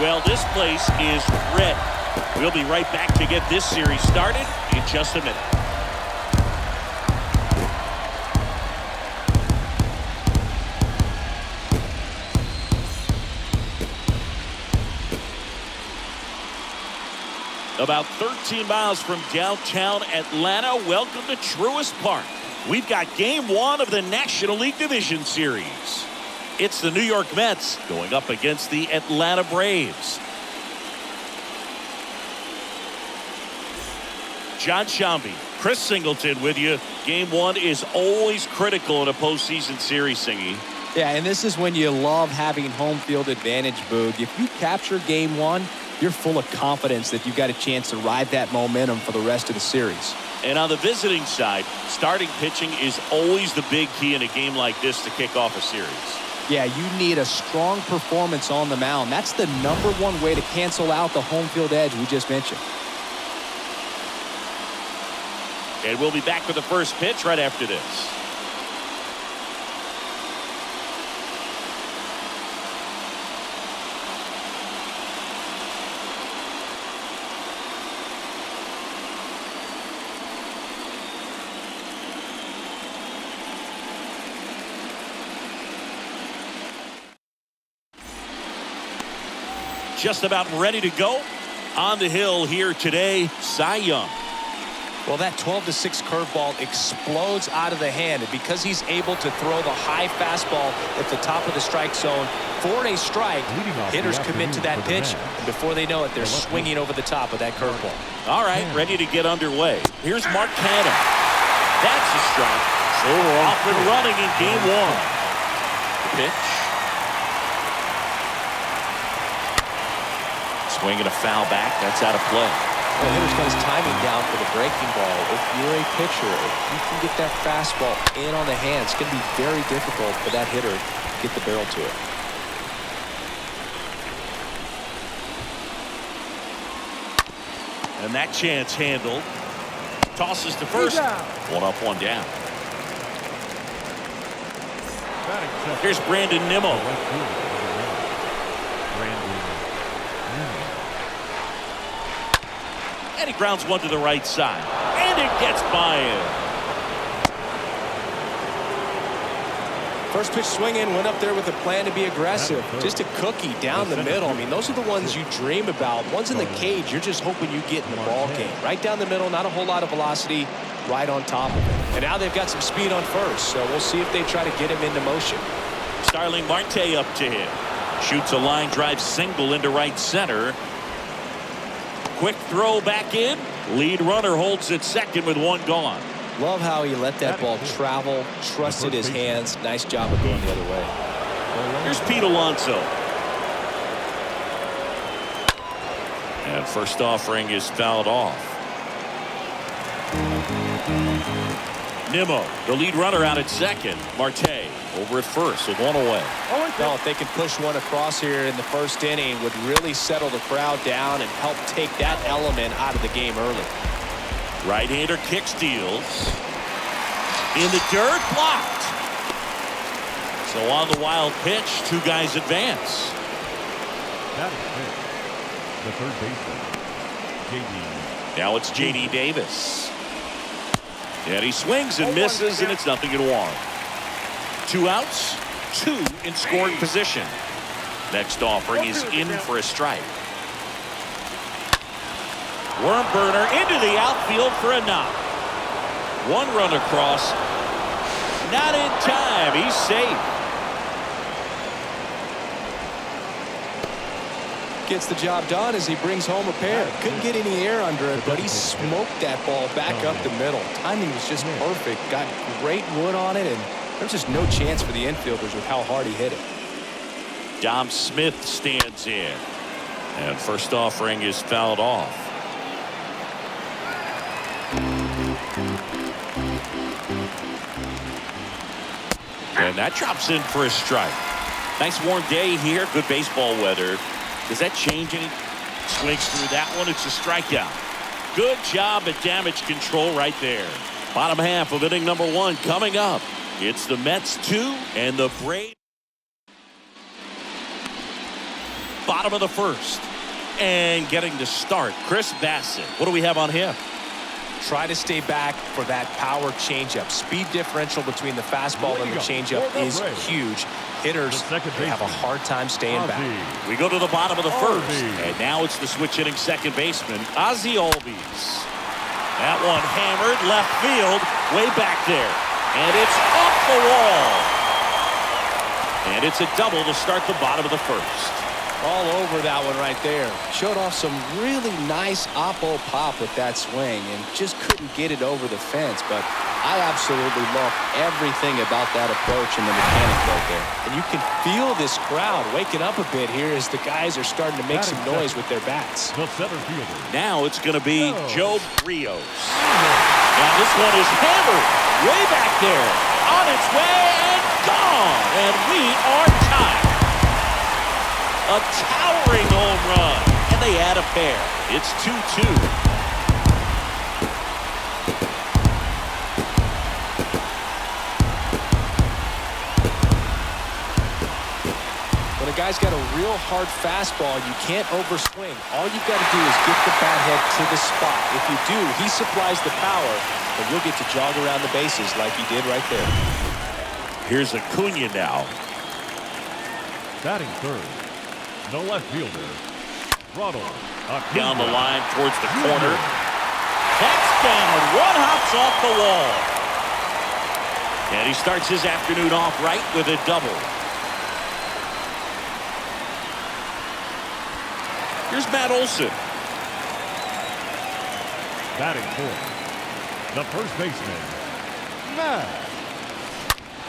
Well, this place is red. We'll be right back to get this series started in just a minute. About 13 miles from downtown Atlanta, welcome to Truist Park. We've got game one of the National League Division Series. It's the New York Mets going up against the Atlanta Braves. John Shambi, Chris Singleton with you. Game one is always critical in a postseason series, Singy. Yeah, and this is when you love having home field advantage, Boog. If you capture game one, you're full of confidence that you've got a chance to ride that momentum for the rest of the series. And on the visiting side, starting pitching is always the big key in a game like this to kick off a series. Yeah, you need a strong performance on the mound. That's the #1 way to cancel out the home field edge we just mentioned. And we'll be back with the first pitch right after this. Just about ready to go on the hill here today, Cy Young. Well, that 12-6 curveball explodes out of the hand, and because he's able to throw the high fastball at the top of the strike zone for a strike, hitters commit to that pitch, and before they know it, they're swinging over the top of that curveball. All right, ready to get underway. Here's Mark Canha. That's a strike. So we're off and running in game one. Pitch. Swinging a foul back. That's out of play. The hitter's got his timing down for the breaking ball. If you're a pitcher, if you can get that fastball in on the hand, it's going to be very difficult for that hitter to get the barrel to it. And that chance handled. Tosses to first. One up, one down. Here's Brandon Nimmo. And he grounds one to the right side. And it gets by him. First pitch swing in, went up there with a plan to be aggressive. Just a cookie down the middle. I mean, those are the ones you dream about. One's in the cage, you're just hoping you get in the ball game. Right down the middle, not a whole lot of velocity, right on top of it. And now they've got some speed on first, so we'll see if they try to get him into motion. Starling Marte up to him. Shoots a line drive single into right center. Quick throw back in. Lead runner holds at second with one gone. Love how he let that ball travel, trusted his hands. Nice job of going the other way. Here's Pete Alonso. And first offering is fouled off. Nimmo, the lead runner, out at second. Marte over at first with one away. Well, if they can push one across here in the first inning, would really settle the crowd down and help take that element out of the game early. Right-hander kick steals. In the dirt, blocked. So on the wild pitch, two guys advance. That is the third baseman, J.D. Now it's J.D. Davis. And he swings and misses, and it's 0-1. 2 outs, 2 in scoring position. Next offering is in for a strike. Worm burner into the outfield for a knock. One run across. Not in time. He's safe. Gets the job done as he brings home a pair. Couldn't get any air under it, but he smoked that ball back up the middle. Timing was just perfect. Got great wood on it, and there's just no chance for the infielders with how hard he hit it. Dom Smith stands in. And first offering is fouled off. And that drops in for a strike. Nice warm day here. Good baseball weather. Does that change any? Swings through that one. It's a strikeout. Good job at damage control right there. Bottom half of inning number 1 coming up. It's the Mets 2 and the Braves. bottom of the first. And getting to start, Chris Bassett. What do we have on him? Try to stay back for that power changeup. Speed differential between the fastball and the changeup is huge. Hitters have a hard time staying back. We go to the bottom of the first, and now it's the switch hitting second baseman, Ozzie Albies. That one hammered left field, way back there. And it's off the wall. And it's a double to start the bottom of the first. All over that one right there. Showed off some really nice oppo pop with that swing and just couldn't get it over the fence. But I absolutely love everything about that approach and the mechanic right there. And you can feel this crowd waking up a bit here as the guys are starting to make some noise with their bats. The center fielder. Now it's going to be Joe Rios. Now this one is hammered way back there. On its way and gone. And we are tied. A towering home run, and they add a pair. It's 2-2. When a guy's got a real hard fastball, you can't overswing. All you've got to do is get the bat head to the spot. If you do, he supplies the power, and you'll get to jog around the bases like he did right there. Here's Acuna now. Batting third, the left fielder, Ronald Acuna. Down the line towards the corner. That's down. One hops off the wall. And he starts his afternoon off right with a double. Here's Matt Olson. Batting fourth, the first baseman, Matt.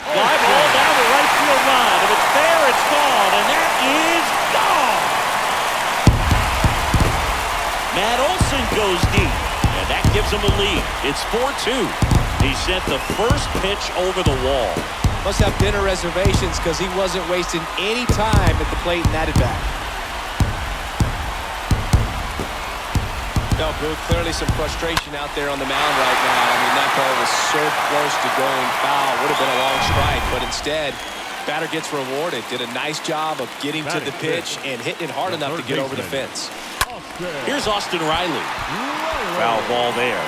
Fly ball down the right field line. If it's there, it's gone. And that is gone. Matt Olson goes deep. And that gives him a lead. It's 4-2. He sent the first pitch over the wall. Must have dinner reservations because he wasn't wasting any time at the plate in that at-bat. No, Booth, clearly some frustration out there on the mound right now. I mean, that ball was so close to going foul. Would have been a long strike, but instead, batter gets rewarded. Did a nice job of getting to the pitch and hitting it hard enough to get over the fence. Here's Austin Riley. Foul ball there.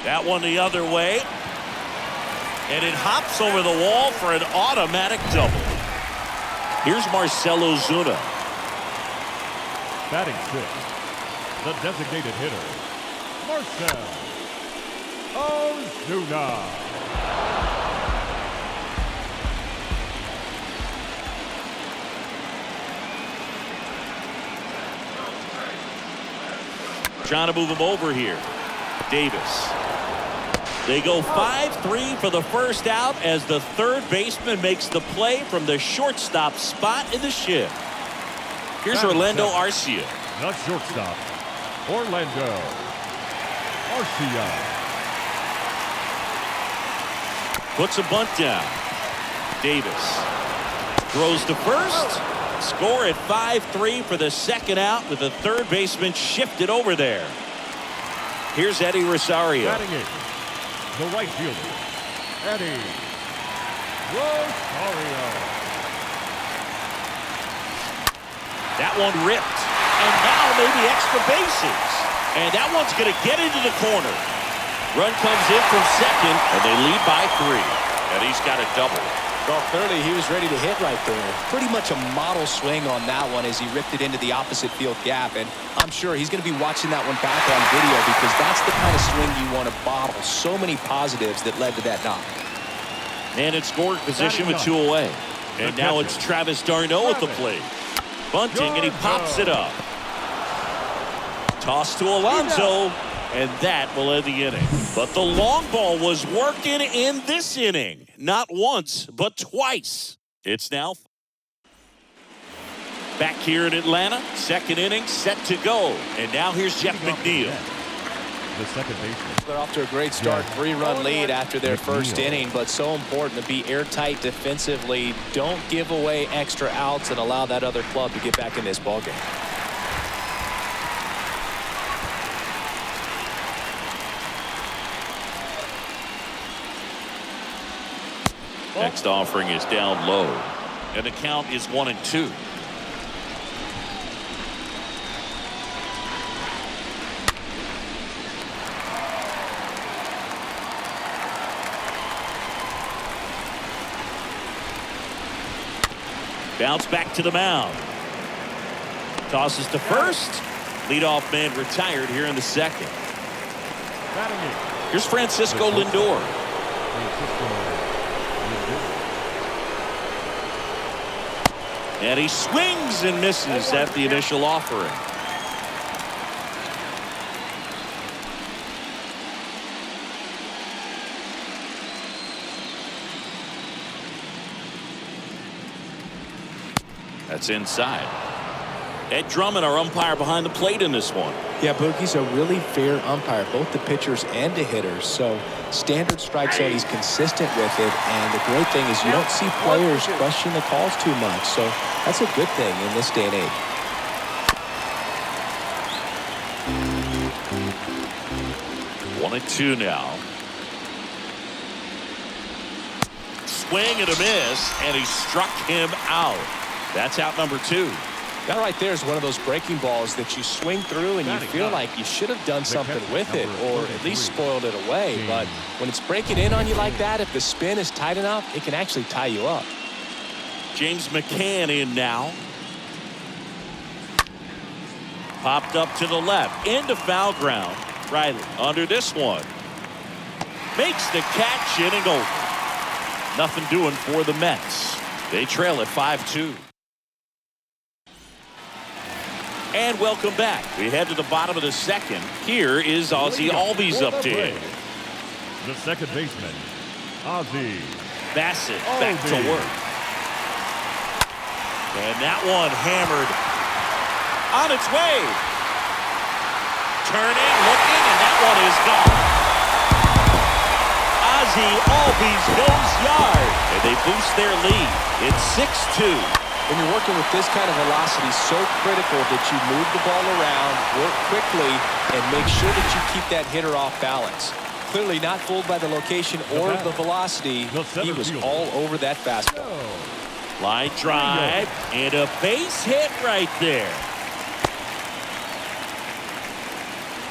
That one the other way. And it hops over the wall for an automatic double. Here's Marcell Ozuna. Batting sixth, the designated hitter, Marcell Ozuna. Trying to move him over here. Davis. They go 5-3 for the first out as the third baseman makes the play from the shortstop spot in the shift. Here's Orlando Arcia. The shortstop, Orlando Arcia. Puts a bunt down. Davis throws to first. Score at 5-3 for the second out with the third baseman shifted over there. Here's Eddie Rosario. Batting eighth, the right fielder, Eddie Rosario. That one ripped. And now maybe extra bases. And that one's going to get into the corner. Run comes in from second, and they lead by 3. And he's got a double. Well, clearly he was ready to hit right there. Pretty much a model swing on that one as he ripped it into the opposite field gap. And I'm sure he's going to be watching that one back on video because that's the kind of swing you want to bottle. So many positives that led to that knock. And in scoring position with 2 away. And now it's Travis d'Arnaud at the plate. Bunting, and he pops it up. Toss to Alonso, and that will end the inning. But the long ball was working in this inning. Not once, but twice. It's now back here in Atlanta. Second inning set to go. And now here's Jeff McNeil. The second baseman. They're off to a great start. 3-run lead after their first inning, but so important to be airtight defensively. Don't give away extra outs and allow that other club to get back in this ballgame. Next offering is down low, and the count is 1-2. Bounce back to the mound. Tosses to first. Leadoff man retired here in the second. Here's Francisco Lindor. And he swings and misses at the initial offering. That's inside. Ed Drummond, our umpire behind the plate in this one. Yeah, Boogie's a really fair umpire, both the pitchers and the hitters. So standard strike zone, he's consistent with it. And the great thing is you don't see players question the calls too much. So that's a good thing in this day and age. One and two now. Swing and a miss, and he struck him out. That's out number 2. That right there is one of those breaking balls that you swing through and you feel like you should have done something with it or at least spoiled it away. But when it's breaking in on you like that, if the spin is tight enough, it can actually tie you up. James McCann in now. Popped up to the left into foul ground. Riley under this one. Makes the catch, inning over. Nothing doing for the Mets. They trail at 5-2. And welcome back. We head to the bottom of the second. Here is Ozzie Albies up to hit. The second baseman, Ozzie Bassett back to work. And that one hammered on its way. Turning, looking, and that one is gone. Ozzie Albies goes yard, and they boost their lead. It's 6-2. When you're working with this kind of velocity, so critical that you move the ball around, work quickly, and make sure that you keep that hitter off balance. Clearly not fooled by the location or the velocity. He was all over that fastball. Line drive and a base hit right there.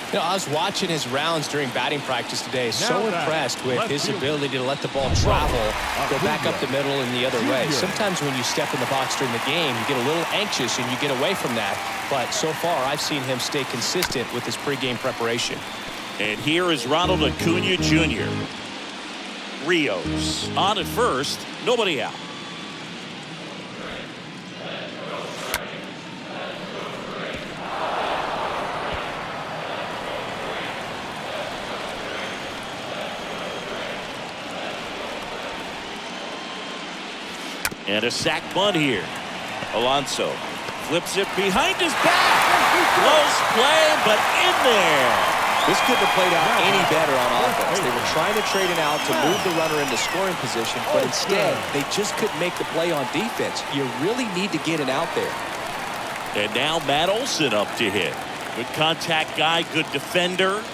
You know, I was watching his rounds during batting practice today. So impressed with his ability to let the ball travel, go back up the middle and the other way. Sometimes when you step in the box during the game, you get a little anxious and you get away from that. But so far, I've seen him stay consistent with his pregame preparation. And here is Ronald Acuna Jr. Rios on at first, nobody out. And a sac bunt here. Alonso flips it behind his back. Close play, but in there. This couldn't have played out any better on offense. They were trying to trade it out to move the runner into scoring position, but instead, they just couldn't make the play on defense. You really need to get it out there. And now Matt Olson up to hit. Good contact guy, good defender.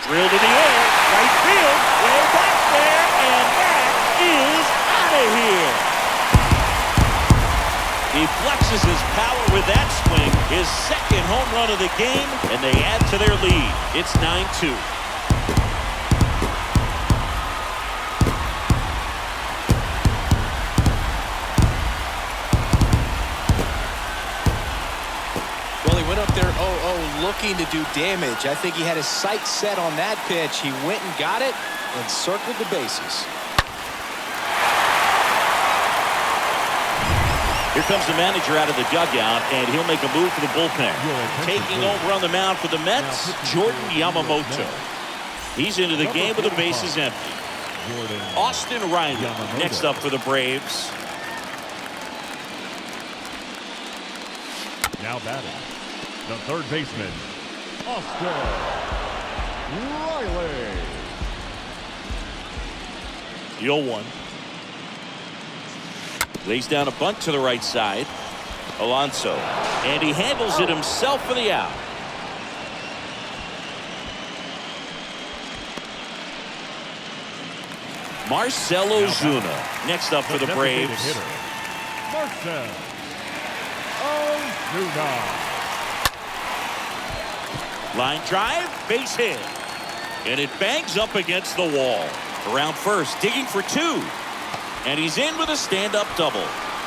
Drilled to the air, right field, way back there, and that is out of here. He flexes his power with that swing, his second home run of the game, and they add to their lead. It's 9-2. Looking to do damage. I think he had his sights set on that pitch. He went and got it and circled the bases. Here comes the manager out of the dugout, and he'll make a move for the bullpen. Taking over on the mound for the Mets, Jordan Yamamoto. He's into the game with the bases empty. Austin Riley next up for the Braves. Now batting, the third baseman, Austin Riley. 0-1. Lays down a bunt to the right side. Alonso. And he handles it himself for the out. Marcell Ozuna next up for the designated Braves. hitter, Marcell Ozuna. Line drive, base hit. And it bangs up against the wall. Around first, digging for two. And he's in with a stand-up double.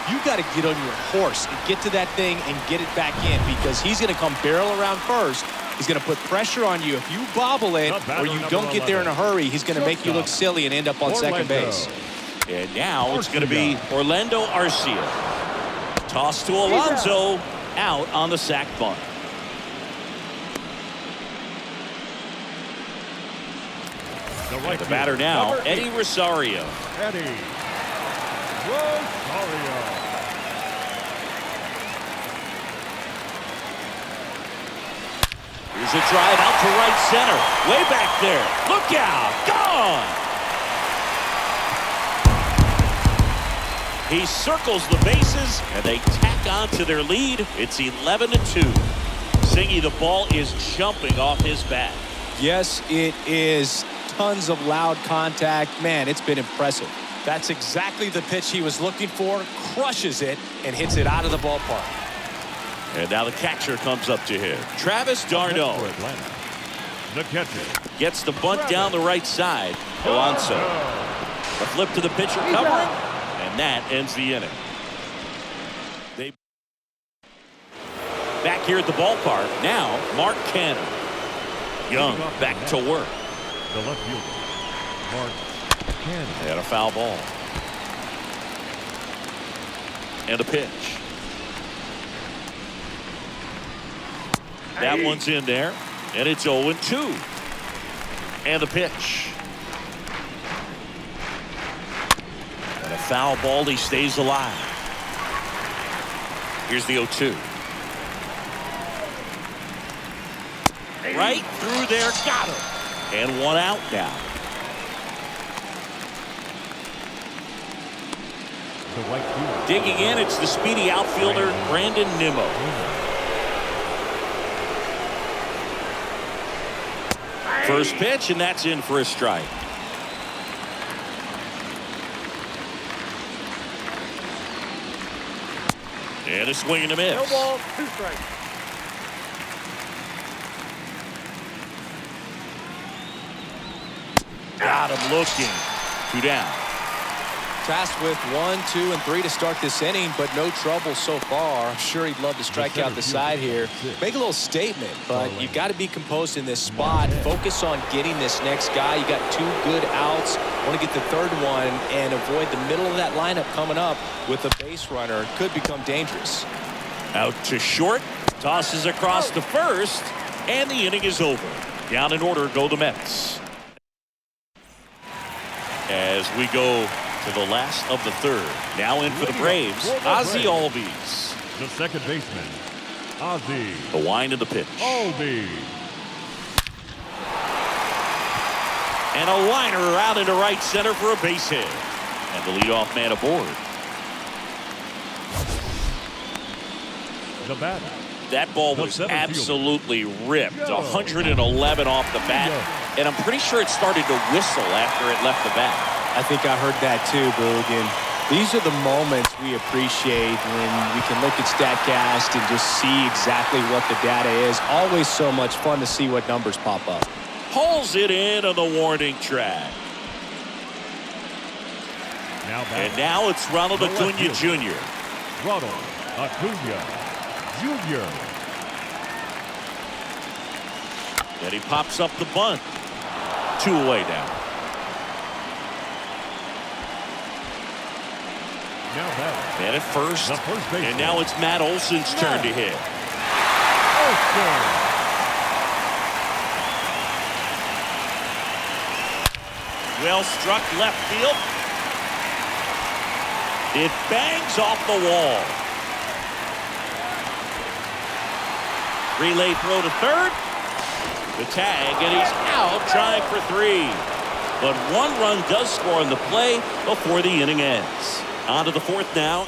You got to get on your horse and get to that thing and get it back in, because he's going to come barrel around first. He's going to put pressure on you. If you bobble it or you don't get there in a hurry, he's going to make you look silly and end up on second base. And now it's going to be Orlando Arcia. Toss to Alonso, out on the sac bunt. The batter now, Eddie Rosario. Eddie Rosario. Here's a drive out to right center. Way back there. Look out. Gone. He circles the bases, and they tack on to their lead. It's 11-2. Singy, the ball is jumping off his bat. Yes, it is. Tons of loud contact. Man, it's been impressive. That's exactly the pitch he was looking for. Crushes it and hits it out of the ballpark. And now the catcher comes up to him. Travis d'Arnaud. The catcher Gets the bunt down the right side. Alonso. A flip to the pitcher covering. And that ends the inning. Back here at the ballpark. Now, Mark Cannon. Young back to work. The left fielder, Mark Cannon. And a foul ball. And a pitch. That one's in there. And it's 0-2. And the pitch. And a foul ball. He stays alive. Here's the 0-2. Right through there. Got him. And one out now. The right fielder. Digging in, it's the speedy outfielder, Brandon Nimmo. First pitch, and that's in for a strike. And a swing and a miss. No ball, 2 strikes. Got him looking. 2 down. Tasked with 1, 2, and 3 to start this inning, but no trouble so far. I'm sure he'd love to strike out the side here. Make a little statement, but you've got to be composed in this spot. Focus on getting this next guy. You got 2 good outs. Want to get the third one and avoid the middle of that lineup coming up with a base runner. It could become dangerous. Out to short. Tosses across to first. And the inning is over. Down in order go the Mets. As we go to the last of the third. Now in for the Braves, Ozzie Albies. The second baseman, Ozzie The wind of the pitch. Albies. And a liner out into right center for a base hit. And the leadoff man aboard. The batter, That ball was The center absolutely ripped. 111 off the bat. And I'm pretty sure it started to whistle after it left the bat. I think I heard that too, Boog. And these are the moments we appreciate when we can look at StatCast and just see exactly what the data is. Always so much fun to see what numbers pop up. Pulls it in on the warning track. And now it's Ronald Acuna Jr. Ronald Acuna Jr. And he pops up the bunt. 2 away now. Now batting, And at first. the first baseman. And now it's Matt Olson's turn to hit. Olson. Well struck left field. It bangs off the wall. Relay throw to third. The tag, and he's out trying for 3. But 1 run does score in the play before the inning ends. On to the 4th now.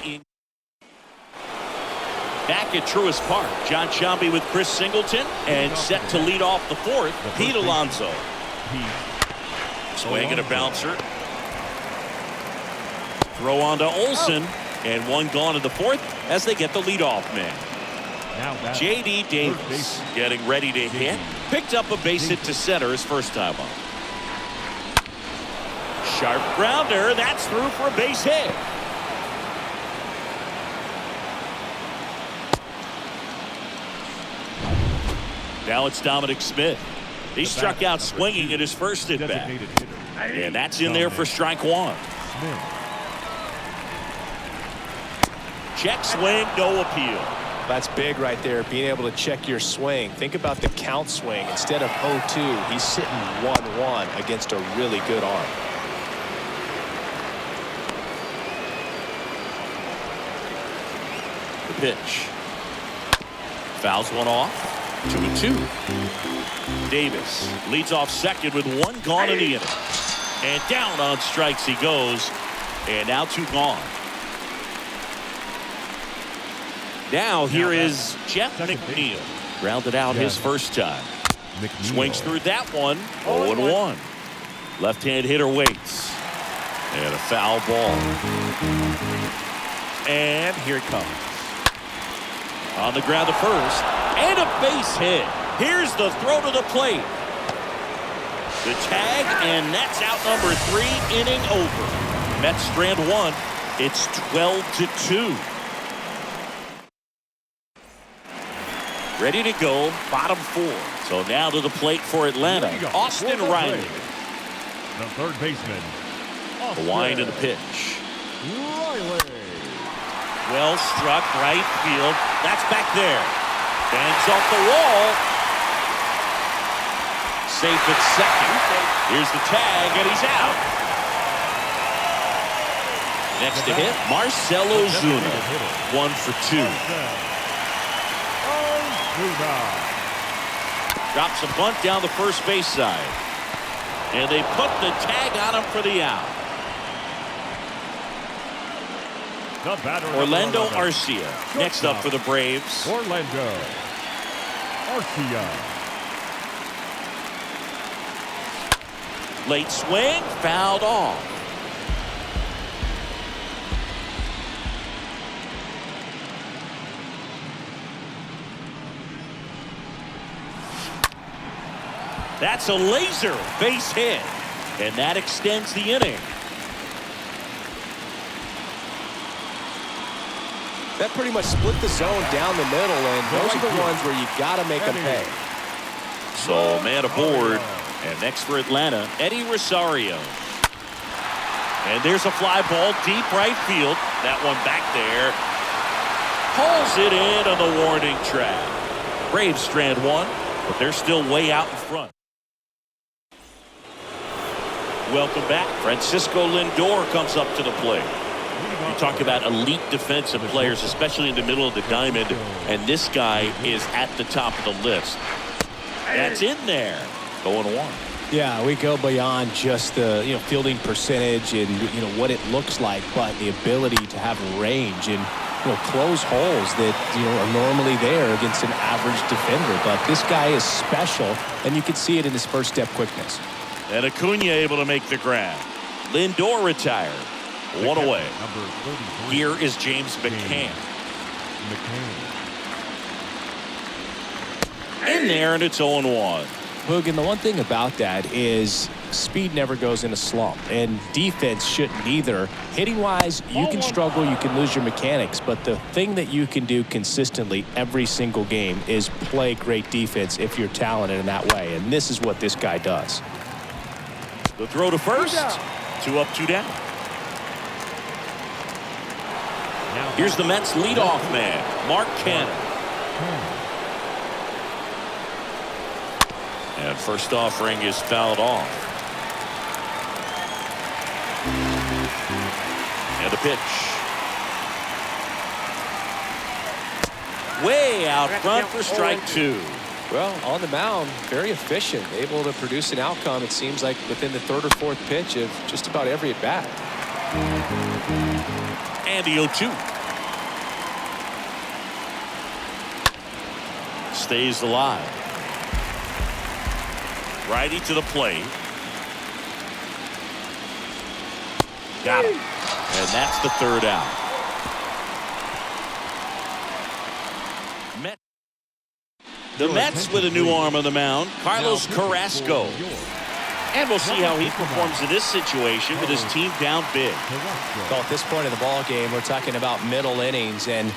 Back at Truist Park, John Sciambi with Chris Singleton, and set to lead off the 4th, Pete Alonso. Swing and a bouncer. Throw on to Olsen, and one gone in the fourth as they get the leadoff man. Now that's J.D. third Davis baseman. getting ready to hit. Picked up a base hit to center his first time up. Sharp grounder. That's through for a base hit. Now it's Dominic Smith. He struck out swinging at his first at bat. Designated hitter. And that's in there for strike one. Smith. Check swing, no appeal. That's big right there, being able to check your swing. Think about the count swing. Instead of 0-2, he's sitting 1-1 against a really good arm. The pitch. Fouls one off. 2-2. Davis leads off second with one gone in the inning. And down on strikes he goes. And now two gone. Now here is Jeff McNeil. Grounded out his first time. Swings through that one. 0-1. Left-hand hitter waits. And a foul ball. And here it comes. On the ground to first. And a base hit. Here's the throw to the plate. The tag, and that's out number 3, inning over. Mets strand one. It's 12-2. Ready to go, bottom 4. So now to the plate for Atlanta. Austin Riley. The third baseman. The wind of the pitch. Riley. Well struck, right field. That's back there. Bangs off the wall. Safe at second. Here's the tag, and he's out. Next to hit, Marcell Ozuna. 1 for 2. Drops a bunt down the first base side. And they put the tag on him for the out. Orlando Arcia next up for the Braves. Orlando Arcia. Late swing, fouled off. That's a laser base hit, and that extends the inning. That pretty much split the zone down the middle, and those are the ones where you got to make them pay. So man aboard, and next for Atlanta, Eddie Rosario. And there's a fly ball deep right field. That one back there. Pulls it in on the warning track. Braves strand one, but they're still way out in front. Welcome back. Francisco Lindor comes up to the plate. You talk about elite defensive players, especially in the middle of the diamond, and this guy is at the top of the list. That's in there. 0-1. Yeah, we go beyond just the fielding percentage and what it looks like, but the ability to have range and close holes that are normally there against an average defender. But this guy is special, and you can see it in his first step quickness. And Acuna able to make the grab. Lindor retired. One away. Here is James McCann. In there, and it's 0-1. Boog, and the one thing about that is speed never goes in a slump, and defense shouldn't either. Hitting-wise, you can struggle, you can lose your mechanics, but the thing that you can do consistently every single game is play great defense if you're talented in that way, and this is what this guy does. The throw to first. 2 up, 2 down. Here's the Mets leadoff man, Mark Cannon. And first offering is fouled off. And the pitch. Way out front for strike 2. Well, on the mound, very efficient, able to produce an outcome, it seems like, within the 3rd or 4th pitch of just about every at-bat. And the 0-2. Stays alive. Righty to the plate. Got him. And that's the third out. The Mets with a new arm on the mound, Carlos Carrasco. And we'll see how he performs in this situation with his team down big. Well, at this point in the ball game, we're talking about middle innings, and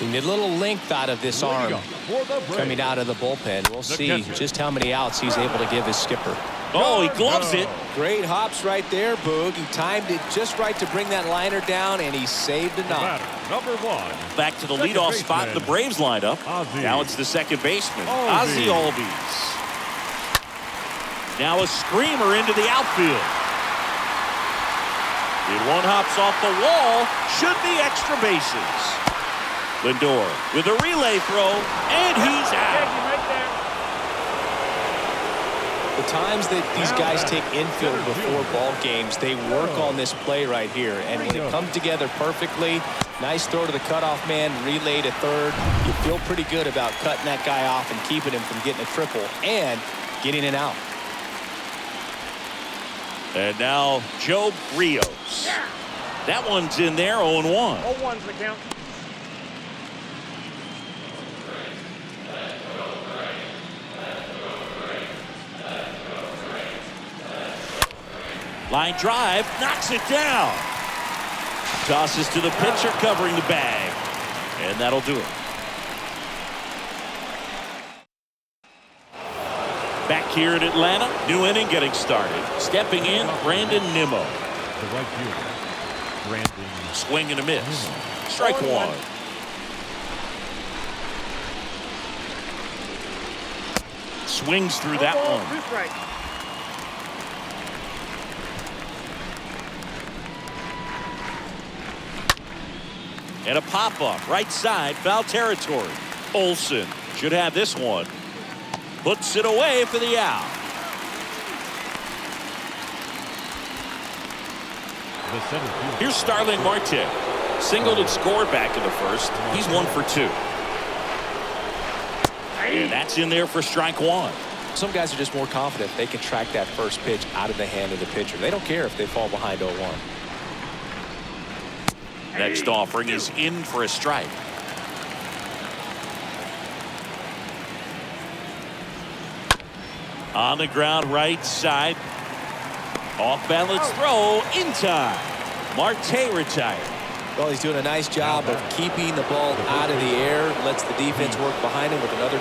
you need a little length out of this arm coming out of the bullpen. We'll see just how many outs he's able to give his skipper. Oh, he gloves it. Great hops right there, Boog. He timed it just right to bring that liner down, and he saved a knock. Number 1. Back to the leadoff spot in the Braves lineup. Now it's the second baseman, Ozzie Albies. Now a screamer into the outfield. And one hops off the wall. Should be extra bases. Lindor with a relay throw, and he's out. The times that these guys take infield before ball games, they work on this play right here. And when it comes together perfectly, nice throw to the cutoff man, relay to third. You feel pretty good about cutting that guy off and keeping him from getting a triple and getting an out. And now Joe Rios. That one's in there, 0-1. 0-1's the count. Line drive, knocks it down. Tosses to the pitcher covering the bag. And that'll do it. Back here in Atlanta, new inning getting started. Stepping in, Brandon Nimmo. The right fielder, Brandon. Swing and a miss. Strike one. Swings through that one. 2 strikes. And a pop-up, right side, foul territory. Olsen should have this one. Puts it away for the out. Here's Starling Marte. Singled and scored back in the first. He's 1 for 2. And that's in there for strike one. Some guys are just more confident they can track that first pitch out of the hand of the pitcher. They don't care if they fall behind 0-1. Next offering is in for a strike. On the ground, right side. Off balance throw in time. Marte retired. Well, he's doing a nice job of keeping the ball out of the air. Lets the defense work behind him with another.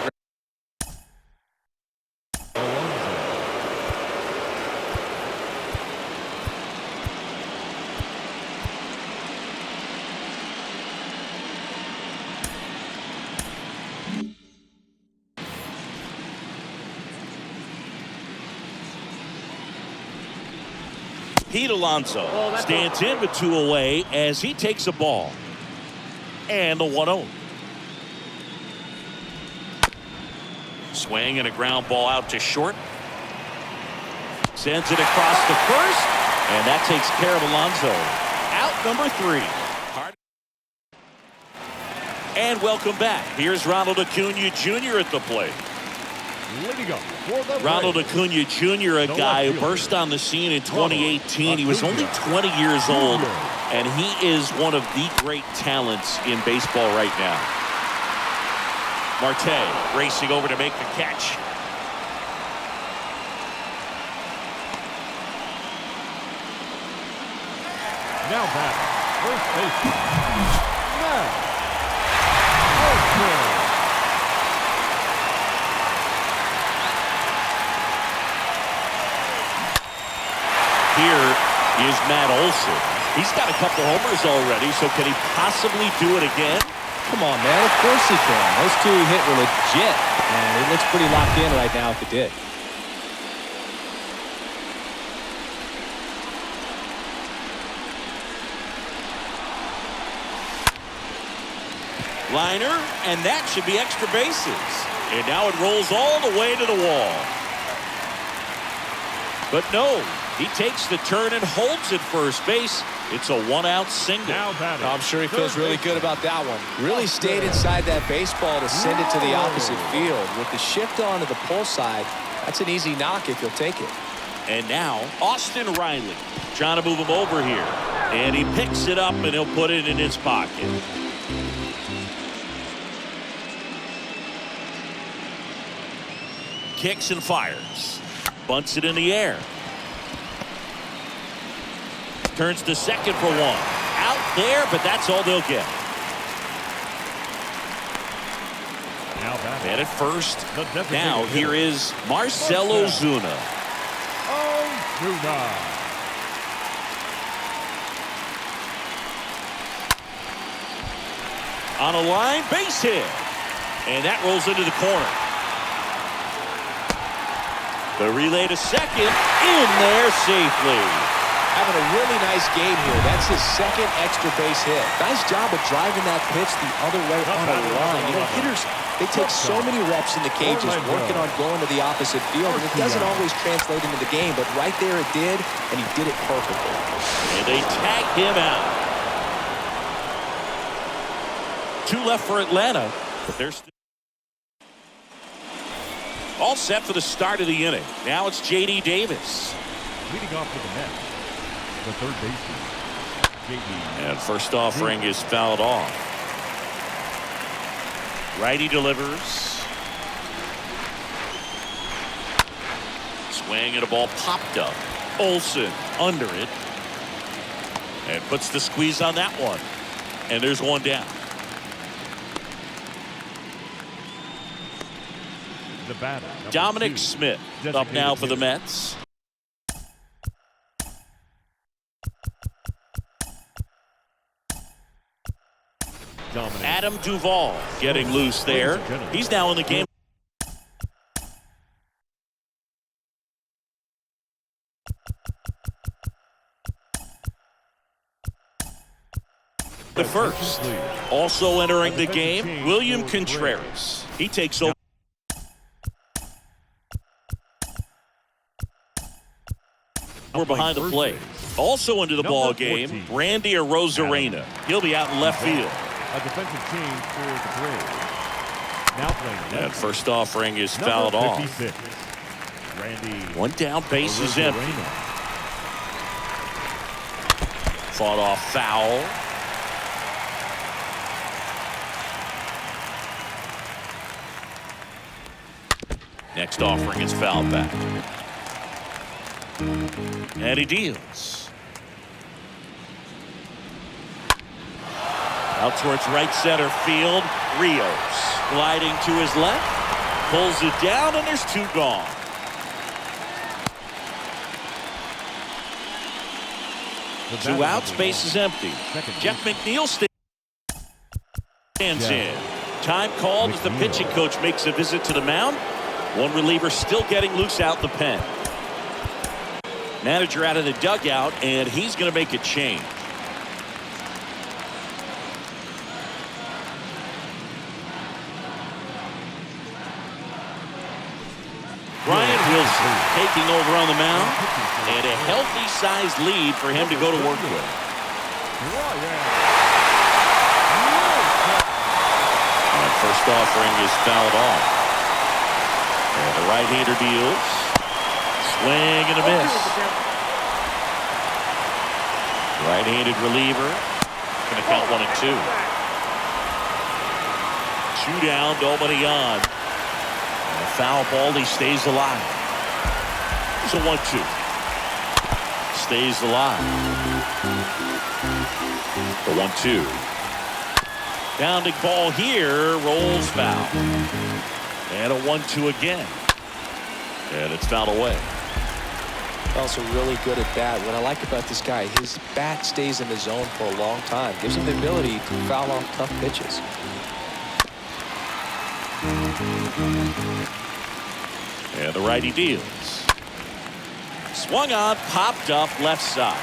Pete Alonso stands in with 2 away as he takes a ball. And the 1-0. Swing and a ground ball out to short. Sends it across the first. And that takes care of Alonso. Out number 3. And welcome back. Here's Ronald Acuna Jr. at the plate. Ronald Acuna Jr., a guy who burst on the scene in 2018. He was only 20 years old, and he is one of the great talents in baseball right now. Marte racing over to make the catch. Now back, first baseman, Matt Olson. Here is Matt Olson. He's got a couple homers already, so can he possibly do it again? Come on, man. Of course he can. Those 2 he hit were legit, and it looks pretty locked in right now if it did. Liner, and that should be extra bases. And now it rolls all the way to the wall. But no, he takes the turn and holds at first base. It's a 1-out single. I'm sure he feels really good about that one. Really stayed inside that baseball to send it to the opposite field. With the shift on to the pull side, that's an easy knock if you'll take it. And now Austin Riley trying to move him over here. And he picks it up and he'll put it in his pocket. Kicks and fires. Bunts it in the air. Turns to second for one. Out there, but that's all they'll get. And at first, now here is Marcelo Zuna. On a line, base hit. And that rolls into the corner. The relay to second, in there safely. Having a really nice game here. That's his second extra base hit. Nice job of driving that pitch the other way on a line. You know, hitters, they take so many reps in the cages working on going to the opposite field, and it doesn't always translate into the game, but right there it did, and he did it perfectly. And they tag him out. 2 left for Atlanta, but they're still all set for the start of the inning. Now it's J.D. Davis. Leading off with the net, the third baseman, J.D. And first offering is fouled off. Righty delivers. Swing and a ball popped up. Olsen under it. And puts the squeeze on that one. And there's one down. The batter, Dominic 2, Smith up now for the Mets. Adam Duvall getting loose there. He's now in the game. The first. Also entering the game, William Contreras. He takes over. We're behind the plate. Also into the ball game, Randy Arozarena. He'll be out in left field. A defensive change for the Braves. Now playing. That first offering is fouled off. Randy. One down, base is empty. Fought off foul. Next offering is fouled back. And he deals. Out towards right center field. Rios gliding to his left. Pulls it down, and there's 2 gone. Two outs, base is empty. Jeff McNeil stands in. Time called as the pitching coach makes a visit to the mound. One reliever still getting loose out the pen. Manager out of the dugout, and he's going to make a change. Brian Wilson taking over on the mound, and a healthy-sized lead for him to go to work with. And first offering is fouled off. And the right-hander deals. Swing and a miss. Right-handed reliever. Going to count 1 and 2. 2 down, nobody on. And a foul ball, he stays alive. It's a 1-2. Stays alive. The 1-2. Bounding ball here, rolls foul. And a 1-2 again. And it's fouled away. Also really good at bat. What I like about this guy, his bat stays in the zone for a long time. Gives him the ability to foul off tough pitches. And the righty deals. Swung on, popped up left side.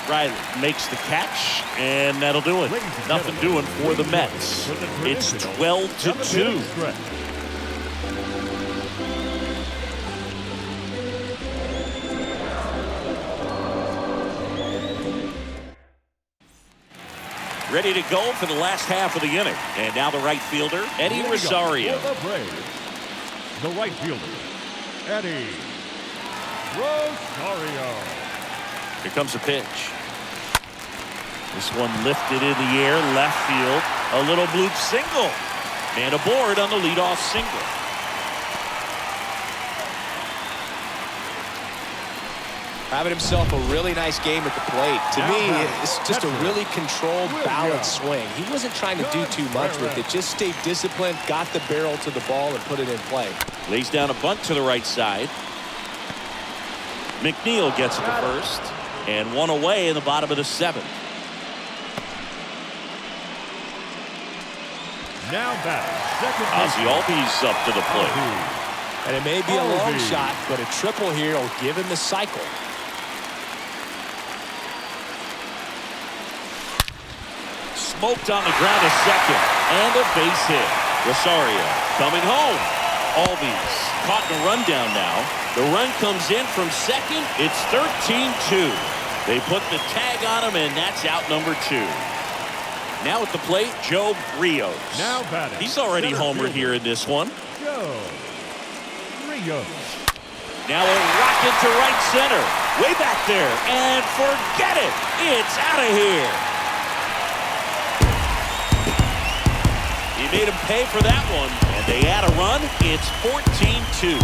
Riley makes the catch, and that'll do it. Nothing doing for the Mets. It's 12-2. Ready to go for the last half of the inning. And now the right fielder, Eddie Rosario. The right fielder, Eddie Rosario. Here comes a pitch. This one lifted in the air, left field. A little bloop single. Man aboard on the leadoff single. Having himself a really nice game at the plate. To me, it's just a really controlled, balanced swing. He wasn't trying to do too much with it. Just stayed disciplined, got the barrel to the ball, and put it in play. Lays down a bunt to the right side. McNeil gets it to first. And one away in the bottom of the seventh. Now batting, second Ozzie Albies up to the plate. And it may be a long shot, but a triple here will give him the cycle. Smoked on the ground to second. And a base hit. Rosario coming home. Albies caught in a rundown now. The run comes in from second. It's 13-2. They put the tag on him, and that's out number 2. Now at the plate, Joe Rios. Now batting. He's already homered here in this one. Joe Rios. Now a rocket to right center. Way back there. And forget it. It's out of here. He made him pay for that one. And they add a run. It's 14-2.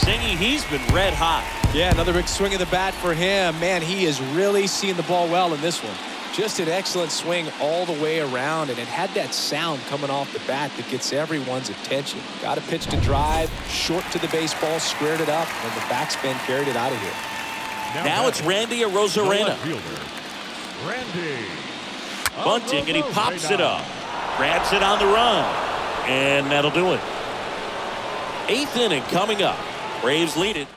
Singy, he's been red hot. Yeah, another big swing of the bat for him. Man, he is really seeing the ball well in this one. Just an excellent swing all the way around, and it had that sound coming off the bat that gets everyone's attention. Got a pitch to drive, short to the baseball, squared it up, and the backspin carried it out of here. Now it's Randy Arozarena. Randy. Bunting, and he pops it up. Grabs it on the run. And that'll do it. 8th inning coming up. Braves lead it.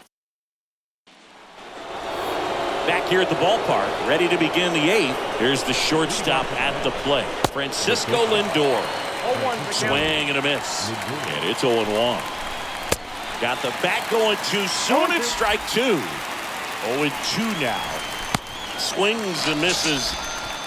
Back here at the ballpark, ready to begin the 8th. Here's the shortstop at the plate, Francisco Lindor. Swing and a miss. And it's 0-1. Got the bat going too soon. It's strike 2. 0-2 now. Swings and misses.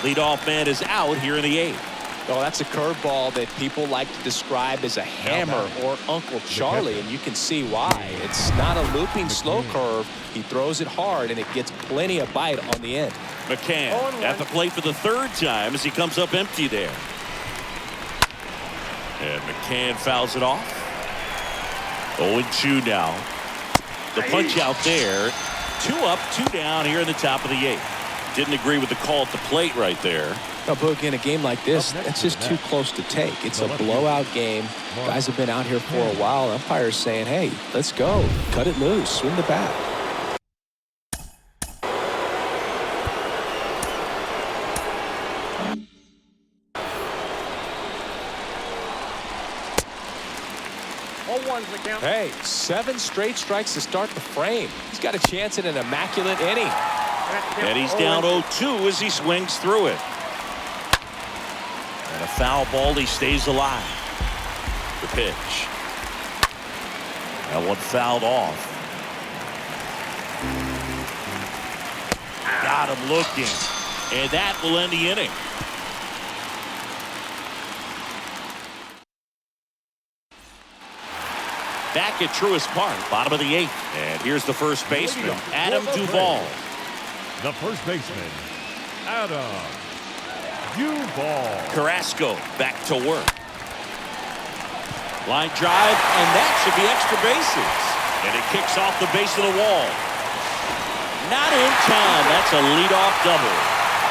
Leadoff man is out here in the 8th. Oh, that's a curveball that people like to describe as a hammer or Uncle Charlie, and you can see why. It's not a looping slow curve. He throws it hard, and it gets plenty of bite on the end. McCann at the plate for the 3rd time as he comes up empty there. And McCann fouls it off. 0-2 now. The punch out there. 2 up, 2 down here in the top of the 8th. Didn't agree with the call at the plate right there. No, Boog, in a game like this, that's just too close to take. It's a blowout game. Guys have been out here for a while. Umpire's saying, hey, let's go. Cut it loose. Swing the bat. Hey, 7 straight strikes to start the frame. He's got a chance at an immaculate inning. And he's down 0-2 as he swings through it. And a foul ball, he stays alive. The pitch. That one fouled off. Got him looking. And that will end the inning. Back at Truist Park, bottom of the 8th. And here's the first baseman, Adam Duvall. The first baseman, Adam Duvall. Carrasco back to work. Line drive, and that should be extra bases. And it kicks off the base of the wall. Not in time. That's a leadoff double.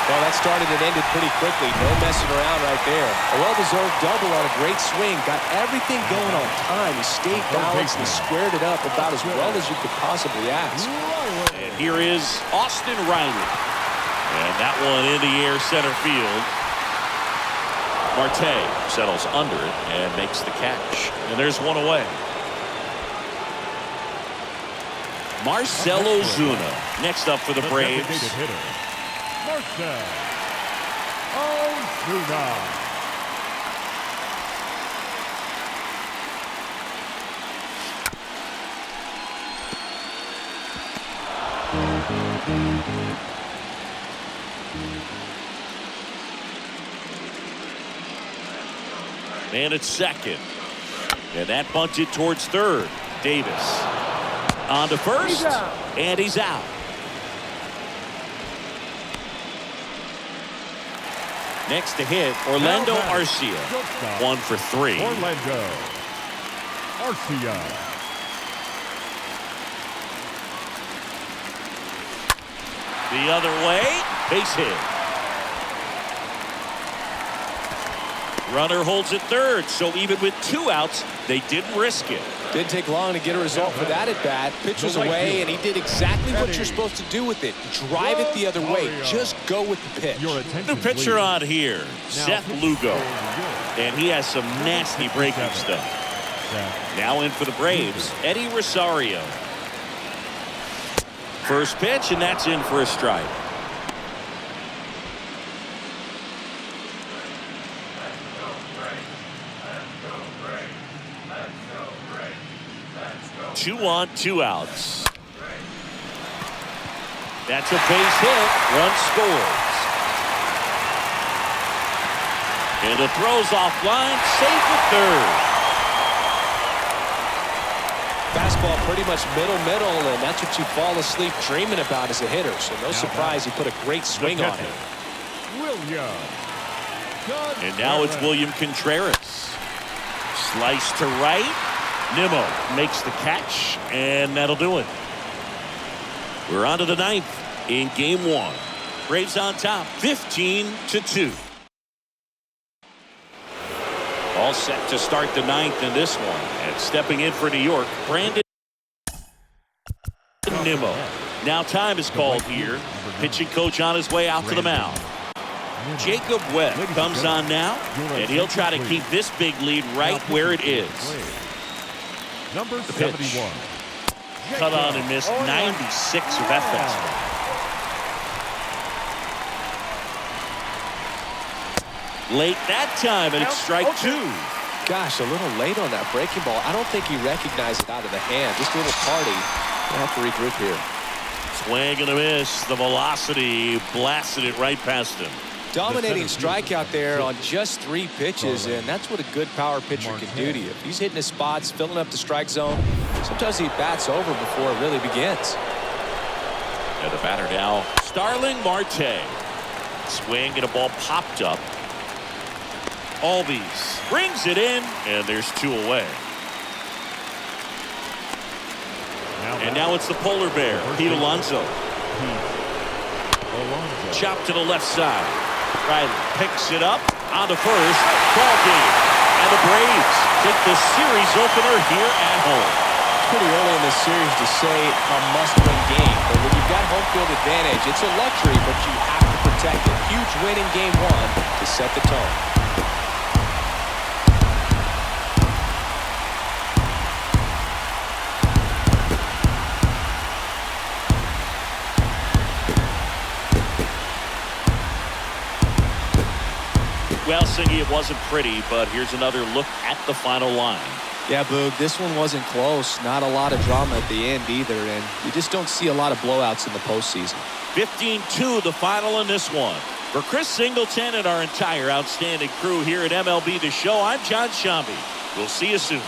Well, that started and ended pretty quickly. No messing around right there. A well-deserved double on a great swing. Got everything going on time. He stayed balanced and squared it up about as well as you could possibly ask. And here is Austin Riley. And that one in the air center field. Marte settles under it and makes the catch. And there's one away. Marcell Ozuna next up for the Braves. Marcell Ozuna. And it's second. And that bunted towards third. Davis. On to first, and he's out. Next to hit, Orlando Arcia. 1 for 3. Orlando Arcia. The other way, base hit. Runner holds at third, so even with 2 outs, they didn't risk it. Didn't take long to get a result for that at bat. Pitch was away, and he did exactly what you're supposed to do with it. Drive it the other way. Just go with the pitch. The pitcher on here, Seth Lugo. And he has some nasty breaking stuff. Now in for the Braves, Eddie Rosario. First pitch, and that's in for a strike. Two on, 2 outs. That's a base hit. Run scores. And the throw's offline. Safe at third. Fastball pretty much middle, and that's what you fall asleep dreaming about as a hitter. So no surprise he put a great swing on it. And now it's William Contreras. Slice to right. Nimmo makes the catch, and that'll do it. We're on to the 9th in game 1. Braves on top, 15-2. All set to start the 9th in this one. And stepping in for New York, Brandon Nimmo. Now time is called here. Pitching coach on his way out to the mound. Jacob Webb comes on now, and he'll try to keep this big lead right where it is. Number The pitch. 71. Cut on and missed. 96 of that fastball. Late that time, and it's strike 2. Gosh, a little late on that breaking ball. I don't think he recognized it out of the hand. Just a little tardy. Gonna have to regroup here. Swing and a miss. The velocity blasted it right past him. Dominating strikeout there on just 3 pitches, and that's what a good power pitcher can do to you. If he's hitting his spots, filling up the strike zone, sometimes he bats over before it really begins. And the batter now, Starling Marte. Swing and a ball popped up. Albies brings it in, and there's 2 away. And now it's the polar bear, Pete Alonso. Chop to the left side. Riley picks it up on the first. Ball game. And the Braves take the series opener here at home. It's pretty early in this series to say a must-win game. But when you've got home field advantage, it's a luxury, but you have to protect it. Huge win in game 1 to set the tone. Well, Singy, it wasn't pretty, but here's another look at the final line. Yeah, Boog, this one wasn't close. Not a lot of drama at the end either, and you just don't see a lot of blowouts in the postseason. 15-2, the final in this one. For Chris Singleton and our entire outstanding crew here at MLB The Show, I'm John Shambi. We'll see you soon.